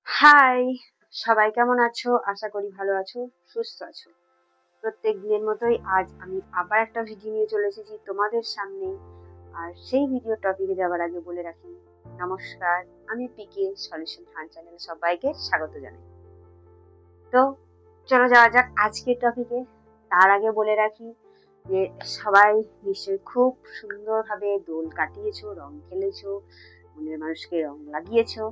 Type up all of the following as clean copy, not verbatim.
High, সবাই কেমন আছো? আশা করি ভালো আছো, সুস্থ আছো। প্রত্যেক দিনের মতোই আজ আমি আবার একটা ভিডিও নিয়ে চলে এসেছি তোমাদের সামনে। আর সেই ভিডিও টপিকে যাওয়ার আগে বলে রাখি, নমস্কার, আমি পিকে সলিউশন ফান চ্যানেলে সবাইকে স্বাগত জানাই। তো চলো যাওয়া যাক আজকের টপিকে। তার আগে বলে রাখি যে সবাই নিশ্চয়ই খুব সুন্দরভাবে দোল কাটিয়েছো, রং খেলেছো, মনের মানুষকে রং লাগিয়েছো,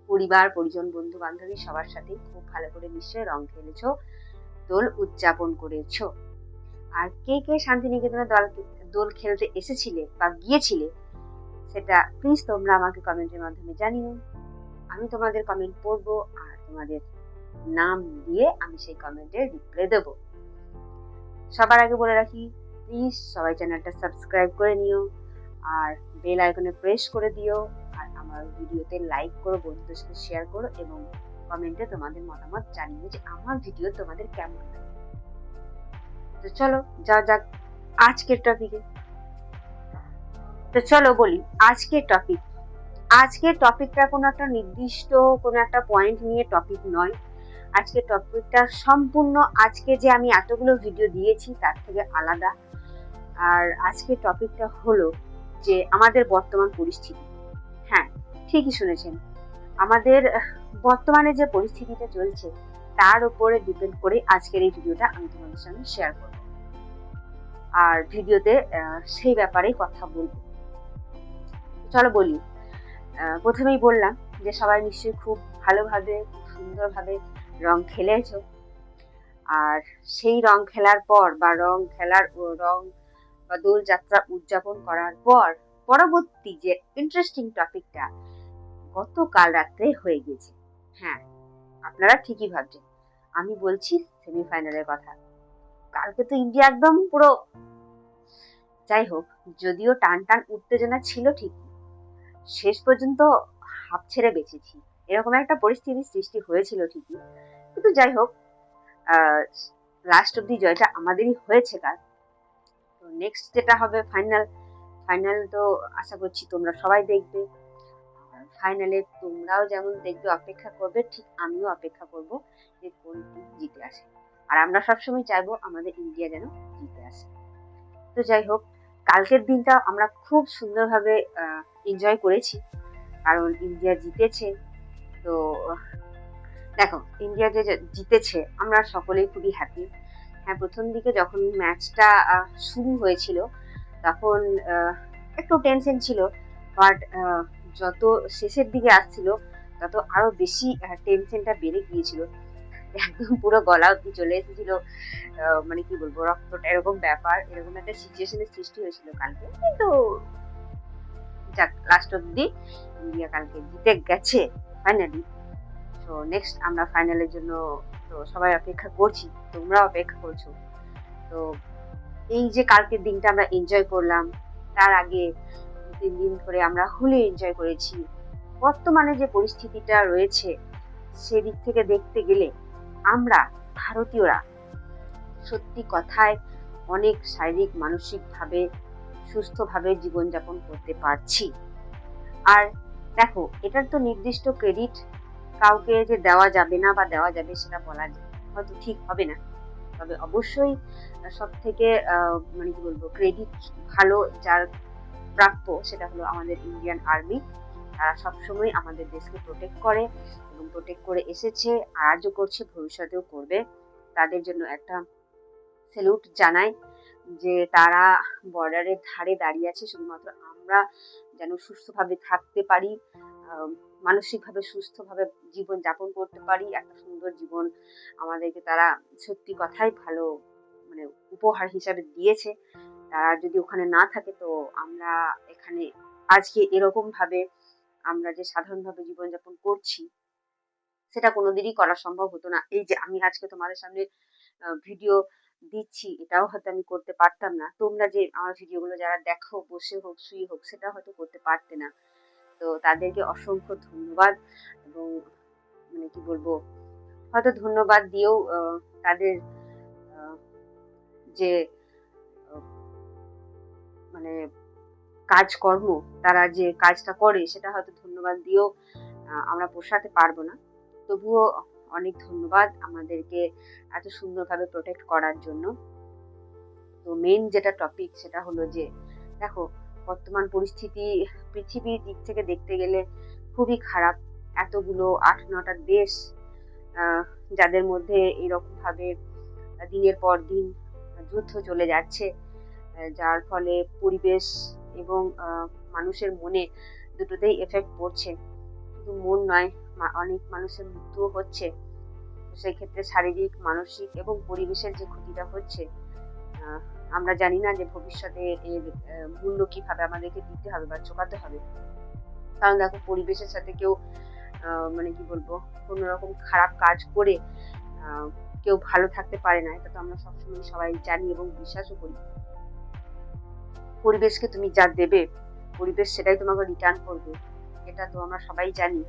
পরিবার পরিজন বন্ধু বান্ধবী সবার সাথেই খুব ভালো করে নিশ্চয়ই রং খেলেছো, দোল উদযাপন করেছো। আর কে কে শান্তিনিকেতনে দোল খেলতে এসেছিলে বা গিয়েছিলে সেটা প্লিজ তোমরা আমাকে কমেন্টের মাধ্যমে জানিও। আমি তোমাদের কমেন্ট পড়বো আর তোমাদের নাম দিয়ে আমি সেই কমেন্টের রিপ্লাই দেবো। সবার আগে বলে রাখি, প্লিজ সবাই চ্যানেলটা সাবস্ক্রাইব করে নিও আর বেল আইকনে প্রেস করে দিও। আর আমার ভিডিওতে লাইক করো, বন্ধুদের সাথে শেয়ার করো এবং কমেন্টে তোমাদের মতামত জানিও যে আমার ভিডিও তোমাদের কেমন লাগে। তো চলো যাওয়া যাক আজকের টপিকে। তো চলো বলি আজকের টপিকটা কোনো একটা নির্দিষ্ট কোনো একটা পয়েন্ট নিয়ে টপিক নয়। আজকের টপিকটা সম্পূর্ণ আজকে যে আমি এতগুলো ভিডিও দিয়েছি তার থেকে আলাদা। আর আজকের টপিকটা হলো যে আমাদের বর্তমান পরিস্থিতি। হ্যাঁ, ঠিকই শুনেছেন, আমাদের বর্তমানে যে পরিস্থিতিটা চলছে তার উপরে ডিপেন্ড করে আজকের এই ভিডিওটা আমি তোমাদের সঙ্গে শেয়ার করব। আর ভিডিওতে সেই ব্যাপারেই কথা বলবো। চলো বলি, প্রথমেই বললাম যে সবাই নিশ্চয়ই খুব ভালোভাবে খুব সুন্দরভাবে রং খেলেছো। আর সেই রং খেলার পর বা রং বা দোল যাত্রা উদযাপন করার পর পরবর্তী যে ইন্টারেস্টিং টপিকটা গতকাল রাত্রে হয়ে গেছে। হ্যাঁ, আপনারা ঠিকই ভাবছেন, আমি বলছি সেমিফাইনালের কথা। কালকে তো ইন্ডিয়া একদম পুরো, যাই হোক, যদিও টান টান উত্তেজনা ছিল ঠিকই, শেষ পর্যন্ত হাঁপ ছেড়ে বেঁচেছি এরকম একটা পরিস্থিতির সৃষ্টি হয়েছিল ঠিকই, কিন্তু যাই হোক, লাস্ট অব্দি জয়টা আমাদেরই হয়েছে কাল। তো নেক্সট যেটা হবে ফাইনাল তো আশা করছি তোমরা সবাই দেখবে। ফাইনালে তোমরাও যেমন দেখবে অপেক্ষা করবে, ঠিক আমিও অপেক্ষা করব যে কোন টিম জিতে আসে। আর আমরা সবসময় চাইবো আমাদের ইন্ডিয়া যেন জিতে আসে। তো যাই হোক, কালকের দিনটা আমরা খুব সুন্দরভাবে এনজয় করেছি, কারণ ইন্ডিয়া জিতেছে। তো দেখো, ইন্ডিয়া যে জিতেছে আমরা সকলেই খুবই হ্যাপি। হ্যাঁ, প্রথম দিকে যখন ম্যাচটা শুরু হয়েছিল তখন একটু টেনশন ছিল, বাট যত শেষের দিকে আসছিল তত আরো বেশি টেনশনটা বেড়ে গিয়েছিল। একদম পুরো গলা অব্দি চলে এসেছিল, মানে কি বলবো, রক্তটা এরকম ব্যাপার, এরকম একটা সিচুয়েশনের সৃষ্টি হয়েছিল কালকে। কিন্তু যাক, লাস্ট অব্দি ইন্ডিয়া কালকে জিতে গেছে ফাইনালি। তো নেক্সট আমরা ফাইনালের জন্য তো সবাই অপেক্ষা করছি, তোমরা অপেক্ষা করছো। তো এই যে কালকের দিনটা আমরা এনজয় করলাম, তার আগে 2-3 দিন ধরে আমরা হোলি এনজয় করেছি। বর্তমানে যে পরিস্থিতিটা রয়েছে সেদিক থেকে দেখতে গেলে আমরা ভারতীয়রা সত্যি কথায় অনেক শারীরিক মানসিকভাবে সুস্থভাবে জীবনযাপন করতে পারছি। আর দেখো, এটার তো নির্দিষ্ট ক্রেডিট কাউকে যে দেওয়া যাবে না বা দেওয়া যাবে সেটা বলা হয়তো ঠিক হবে না। তবে অবশ্যই সব থেকে মানে কি বলবো, ক্রেডিট ভালো যার প্রাপ্য সেটা হলো আমাদের ইন্ডিয়ান আর্মি। তারা সবসময় আমাদের দেশকে প্রোটেক্ট করে এবং প্রোটেক্ট করে এসেছে, আজও করছে, ভবিষ্যতেও করবে। তাদের জন্য একটা স্যালুট জানাই যে তারা বর্ডারের ধারে দাঁড়িয়ে আছে শুধুমাত্র আমরা যেন সুস্থভাবে থাকতে পারি, মানসিকভাবে সুস্থভাবে জীবন যাপন করতে পারি, একটা সুন্দর জীবন আমাদেরকে তারা সত্যি কথাই ভালো মানে উপহার হিসাবে দিয়েছে। তারা যদি ওখানে না থাকে তো আমরা এখানে আজকে এরকম ভাবে আমরা যে সাধারণভাবে জীবনযাপন করছি সেটা কোনোদিনই করা সম্ভব হতো না। এই যে আমি আজকে তোমাদের সামনে ভিডিও দিচ্ছি, এটাও হয়তো আমি করতে পারতাম না। তোমরা যে আমার ভিডিওগুলো যারা দেখো, বসে হোক শুয়ে হোক, সেটা হয়তো করতে পারতে না। তো তাদেরকে অসংখ্য ধন্যবাদ এবং মানে কি বলবো, হয়তো ধন্যবাদ দিয়েও তাদের যে মানে কাজকর্ম, তারা যে কাজটা করে সেটা হয়তো ধন্যবাদ দিয়েও আমরা পোষাতে পারবো না। তবুও অনেক ধন্যবাদ আমাদেরকে এত সুন্দরভাবে প্রোটেক্ট করার জন্য। তো মেন যেটা টপিক সেটা হলো যে দেখো, বর্তমান পরিস্থিতি পৃথিবীর দিক থেকে দেখতে গেলে খুবই খারাপ। এতগুলো 8-9টা দেশ যাদের মধ্যে এরকম ভাবে দিনের পর দিন যুদ্ধ চলে যাচ্ছে, যার ফলে পরিবেশ এবং মানুষের মনে দুটোতেই এফেক্ট পড়ছে। শুধু মন নয়, অনেক মানুষের মৃত্যুও হচ্ছে। সেই ক্ষেত্রে শারীরিক, মানসিক এবং পরিবেশের যে ক্ষতিটা হচ্ছে, আমরা জানি না যে ভবিষ্যতে এর মূল্য কিভাবে আমাদেরকে দিতে হবে বা চোকাতে হবে। কারণ দেখো, পরিবেশের সাথে কেউ মানে কি বলবো, কোনো রকম খারাপ কাজ করে কেউ ভালো থাকতে পারে না। এটা তো আমরা সবসময় সবাই জানি এবং বিশ্বাসও করি। পরিবেশকে তুমি যা দেবে, পরিবেশ সেটাই তোমাকে রিটার্ন করবে, এটা তো আমরা সবাই জানি।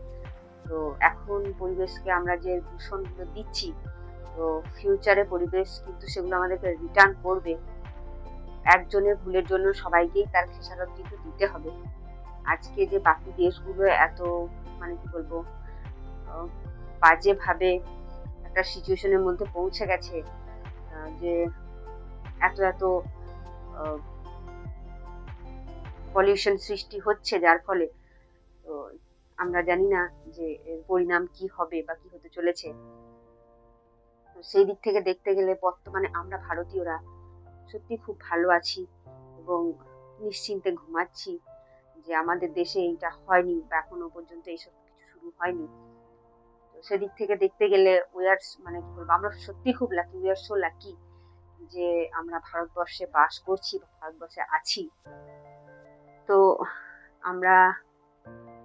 তো এখন পরিবেশকে আমরা যে দূষণগুলো দিচ্ছি, তো ফিউচারে পরিবেশ কিন্তু সেগুলো আমাদেরকে রিটার্ন করবে। একজনের ভুলের জন্য সবাইকেই তার খেসারত কিন্তু দিতে হবে। আজকে যে বাকি দেশগুলো এত মানে কি বলবো বাজেভাবে একটা সিচুয়েশনের মধ্যে পৌঁছে গেছে, যে এত এত পলিউশন সৃষ্টি হচ্ছে, যার ফলে তো আমরা জানি না যে এর পরিণাম কি হবে বা কি হতে চলেছে। তো সেই দিক থেকে দেখতে গেলে বর্তমানে আমরা ভারতীয়রা সত্যি খুব ভালো আছি এবং নিশ্চিন্তে ঘুমাচ্ছি যে আমাদের দেশে এইটা হয়নি বা এখনো পর্যন্ত এইসব কিছু শুরু হয়নি। তো সেদিক থেকে দেখতে গেলে মানে কি বলবো, আমরা সত্যি খুব lucky, we are so lucky যে আমরা ভারতবর্ষে বাস করছি বা ভারতবর্ষে আছি। তো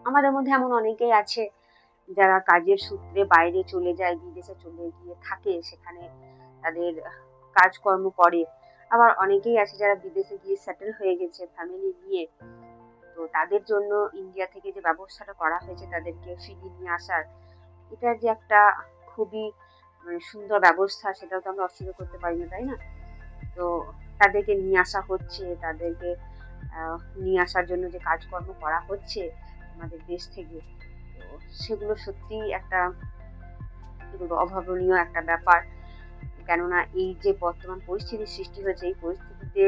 আমাদের মধ্যে এমন অনেকেই আছে যারা কাজের সূত্রে বাইরে চলে যায়, বিদেশে চলে গিয়ে থাকে, সেখানে তাদের কাজকর্ম করে। আবার অনেকেই আছে যারা বিদেশে গিয়ে সেটেল হয়ে গেছে ফ্যামিলি নিয়ে। তো তাদের জন্য ইন্ডিয়া থেকে যে ব্যবস্থাটা করা হয়েছে তাদেরকে ফিরিয়ে নিয়ে আসার, এটা যে একটা খুবই সুন্দর ব্যবস্থা, সেটাও তো আমরা অস্বীকার করতে পারি না, তাই না? তো তাদেরকে নিয়ে আসা হচ্ছে, তাদেরকে নিয়ে আসার জন্য যে কাজকর্ম করা হচ্ছে আমাদের দেশ থেকে, তো সেগুলো সত্যি একটা অভাবনীয় একটা ব্যাপার। কেননা এই যে বর্তমান পরিস্থিতির সৃষ্টি হয়েছে, এই পরিস্থিতিতে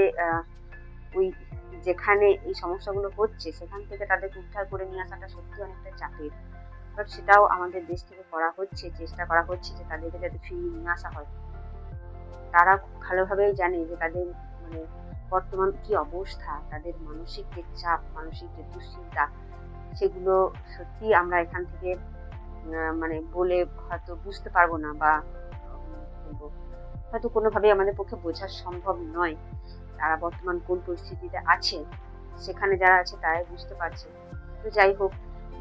ওই যেখানে এই সমস্যাগুলো হচ্ছে সেখান থেকে তাদেরকে উদ্ধার করে নিয়ে আসাটা সত্যি অনেকটা চাপের। বাট সেটাও আমাদের দেশ থেকে করা হচ্ছে, চেষ্টা করা হচ্ছে যে তাদেরকে যাতে ফিরিয়ে নিয়ে আসা হয়। তারা খুব ভালোভাবেই জানে যে তাদের মানে বর্তমান কি অবস্থা, তাদের মানসিক যে চাপ, মানসিক যে দুশ্চিন্তা, সেগুলো সত্যি আমরা এখান থেকে মানে বলে হয়তো বুঝতে পারবো না, বা বলবো হয়তো কোনোভাবেই আমাদের পক্ষে বোঝা সম্ভব নয়। তারা বর্তমান কোন পরিস্থিতিতে আছে, সেখানে যারা আছে তারাই বুঝতে পারছে। তো যাই হোক,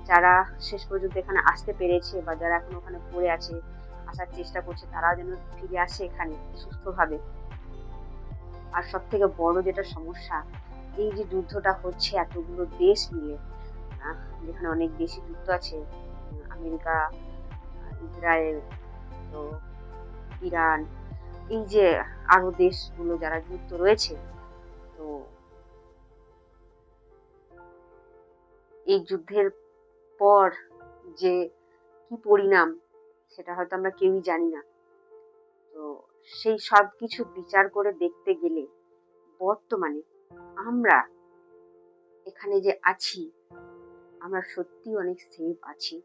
যারা শেষ পর্যন্ত এখানে আসতে পেরেছে বা যারা এখন ওখানে পড়ে আছে, আসার চেষ্টা করছে, তারা যেন ফিরে আসে এখানে সুস্থভাবে। আর সব থেকে বড় যেটা সমস্যা, এই যে যুদ্ধটা হচ্ছে এতগুলো দেশ মিলে, যেখানে অনেক দেশই যুক্ত আছে, আমেরিকা, ইসরায়েল, তো ইরান, এই যে আরো দেশগুলো যারা যুক্ত রয়েছে, তো এই যুদ্ধের পর যে কি পরিণাম সেটা হয়তো আমরা কেউই জানি না। তো সেই সব কিছু বিচার করে দেখতে গেলে বর্তমানে আমরা এখানে যে আছি, আমরা সত্যি অনেক সেফ আছি।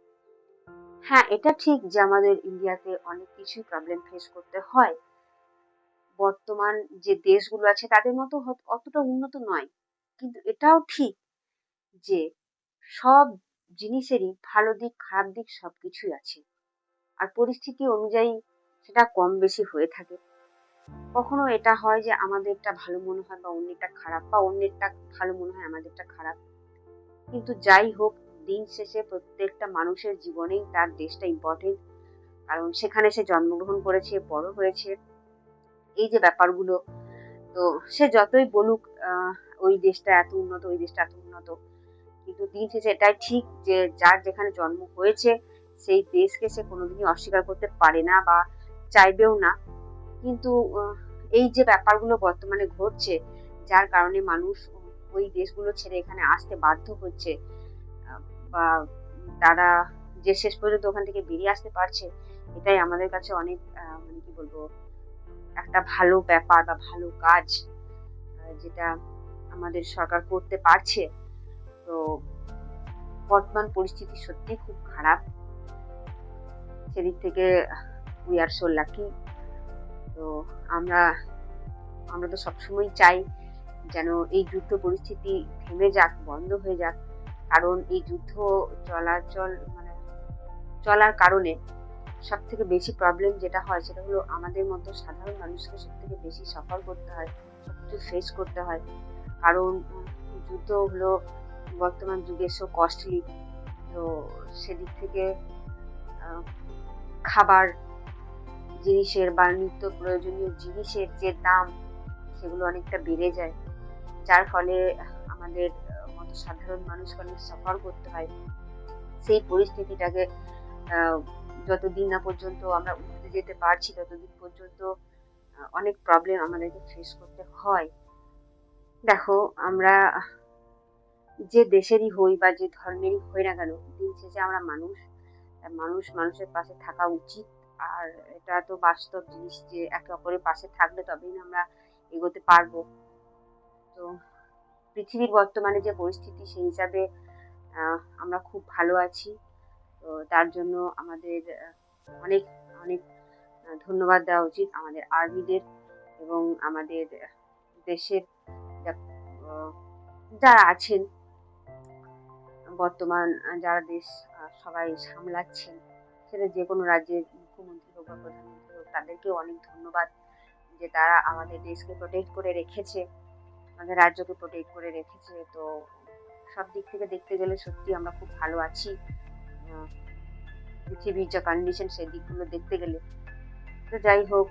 হ্যাঁ, এটা ঠিক যে আমাদের ইন্ডিয়াতে অনেক কিছুই প্রবলেম ফেস করতে হয়। বর্তমান যে দেশগুলো আছে তাদের মতো অতটা উন্নত নয়, কিন্তু এটাও ঠিক যে সব জিনিসেরই ভালো দিক খারাপ দিক সবকিছুই আছে। আর পরিস্থিতি অনুযায়ী সেটা কম বেশি হয়ে থাকে। কখনো এটা হয় যে আমাদেরটা ভালো মনে হয় বা অন্যেরটা খারাপ, বা অন্যেরটা ভালো মনে হয় আমাদেরটা খারাপ। কিন্তু যাই হোক, দিন শেষে প্রত্যেকটা মানুষের জীবনেই তার দেশটা ইম্পর্টেন্ট, কারণ সেখানে সে জন্মগ্রহণ করেছে, বড় হয়েছে। এই যে ব্যাপারগুলো, তো সে যতই বলুক ওই দেশটা এত উন্নত, ওই দেশটা এত উন্নত, কিন্তু দিন শেষে এটাই ঠিক যে যার যেখানে জন্ম হয়েছে সেই দেশকে সে কোনোদিনই অস্বীকার করতে পারে না বা চাইবেও না। কিন্তু এই যে ব্যাপারগুলো বর্তমানে ঘটছে, যার কারণে মানুষ ওই দেশগুলো ছেড়ে এখানে আসতে বাধ্য হচ্ছে, বা তারা যে শেষ পর্যন্ত ওখান থেকে বেরিয়ে আসতে পারছে, এটাই আমাদের কাছে অনেক মানে কি বলবো, একটা ভালো ব্যাপার বা ভালো কাজ, যেটা আমাদের সরকার করতে পারছে। তো বর্তমান পরিস্থিতি সত্যি খুব খারাপ, সেদিক থেকে উই আর সো লাকি। তো আমরা আমরা তো সবসময় চাই যেন এই যুদ্ধ পরিস্থিতি থেমে যাক, বন্ধ হয়ে যাক। কারণ এই যুদ্ধ মানে চলার কারণে সব থেকে বেশি প্রবলেম যেটা হয় সেটা হলো আমাদের মতো সাধারণ মানুষকে সব থেকে বেশি সাফার করতে হয়, সবকিছু ফেস করতে হয়। কারণ যুদ্ধ হলো বর্তমান যুগে সো কস্টলি। তো সেদিক থেকে খাবার জিনিসের বা নিত্য প্রয়োজনীয় জিনিসের যে দাম, সেগুলো অনেকটা বেড়ে যায়, যার ফলে আমাদের মতো সাধারণ মানুষকে অনেক সাফার করতে হয়। সেই পরিস্থিতিটাকে যতদিন না পর্যন্ত আমরা উঠতে যেতে পারছি, ততদিন পর্যন্ত অনেক প্রবলেম আমাদেরকে ফেস করতে হয়। দেখো, আমরা যে দেশেরই হই বা যে ধর্মেরই হই না কেন, দিন শেষে আমরা মানুষ। মানুষের পাশে থাকা উচিত। আর এটা তো বাস্তব জিনিস যে একে অপরের পাশে থাকলে তবেই না আমরা এগোতে পারবো। তো পৃথিবীর বর্তমানে যে পরিস্থিতি, সেই হিসাবে আমরা খুব ভালো আছি। তো তার জন্য আমাদের অনেক অনেক ধন্যবাদ দেওয়া উচিত আমাদের আর্মিদের এবং আমাদের দেশের যারা আছেন বর্তমান, যারা দেশ সবাই সামলাচ্ছেন, সেটা যে কোনো রাজ্যের মুখ্যমন্ত্রী হোক বা প্রধানমন্ত্রী হোক, তাদেরকেও অনেক ধন্যবাদ যে তারা আমাদের দেশকে প্রোটেক্ট করে রেখেছে, আমাদের রাজ্যকে প্রোটেক্ট করে রেখেছে। তো সব দিক থেকে দেখতে গেলে সত্যি আমরা খুব ভালো আছি। পৃথিবীর যা কন্ডিশন, সেই দিকগুলো দেখতে গেলে। তো যাই হোক,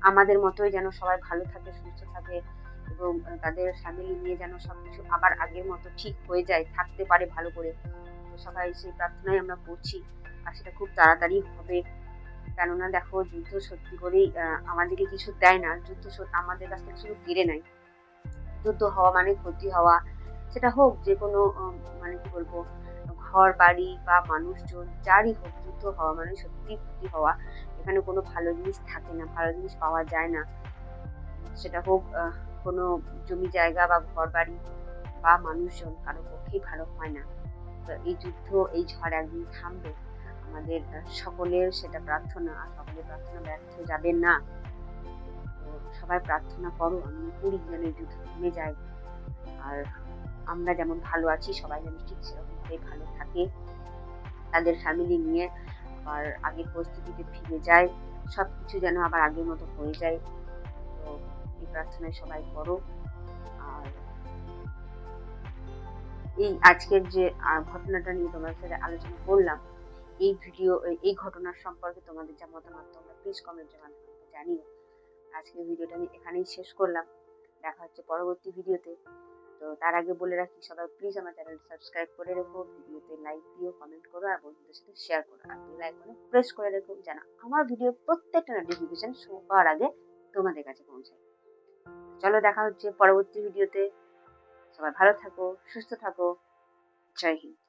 আমাদের মতোই যেন সবাই ভালো থাকে, সুস্থ থাকে এবং তাদের ফ্যামিলি নিয়ে যেন সবকিছু আবার আগের মতো ঠিক হয়ে যায়, থাকতে পারে ভালো করে। তো সবাই সেই প্রার্থনাই আমরা করছি, আর সেটা খুব তাড়াতাড়ি হবে। কেননা দেখো, যুদ্ধ সত্যি করেই আমাদেরকে কিছু দেয় না, যুদ্ধ আমাদের কাছ থেকে শুধু কেড়ে নেয়। যুদ্ধ হওয়া মানে ক্ষতি হওয়া, সেটা হোক যে কোনো মানে কি বলবো, ঘর বাড়ি বা মানুষজন যারই হোক, যুদ্ধ হওয়া মানে সত্যি ক্ষতি হওয়া। এখানে কোনো ভালো জিনিস থাকে না, ভালো জিনিস পাওয়া যায় না। সেটা হোক কোনো জমি জায়গা বা ঘর বাড়ি বা মানুষজন, কারো পক্ষেই ভালো হয় না। তো এই যুদ্ধ, এই ঝড় একদিন থামবে, আমাদের সকলের সেটা প্রার্থনা। আর সকলের প্রার্থনা ব্যর্থ যাবে না। তো সবাই প্রার্থনা করো, আমি করি যেন এই যুদ্ধ থেমে যায়। আর আমরা যেমন ভালো আছি, সবাই যেন ঠিক সেরকমভাবে ভালো থাকে, তাদের ফ্যামিলি নিয়ে আবার আগের পরিস্থিতিতে ফিরে যায়, সবকিছু যেন আবার আগের মতো হয়ে যায়। তো এই প্রার্থনায় সবাই করো। আর এই আজকের যে ঘটনাটা নিয়ে তোমার সাথে আলোচনা করলাম, এই ঘটনার সম্পর্কে তোমাদের যা মতামত, তোমরা প্লিজ কমেন্টের মাধ্যমে জানিও। আজকের ভিডিওটা আমি এখানেই শেষ করলাম। দেখা হচ্ছে পরবর্তী ভিডিওতে। তো তার আগে বলে রাখি, সবাই প্লিজ আমার চ্যানেল সাবস্ক্রাইব করে রেখো, ভিডিওতে লাইক দিও, কমেন্ট করো, আর বন্ধুদের সাথে শেয়ার করো, আর বেল আইকনে প্রেস করে রেখো যেন আমার ভিডিও প্রত্যেকটা নোটিফিকেশন সবার আগে তোমাদের কাছে পৌঁছায়। চলো, দেখা হচ্ছে পরবর্তী ভিডিওতে। সবাই ভালো থাকো, সুস্থ থাকো। জয় হিন্দ।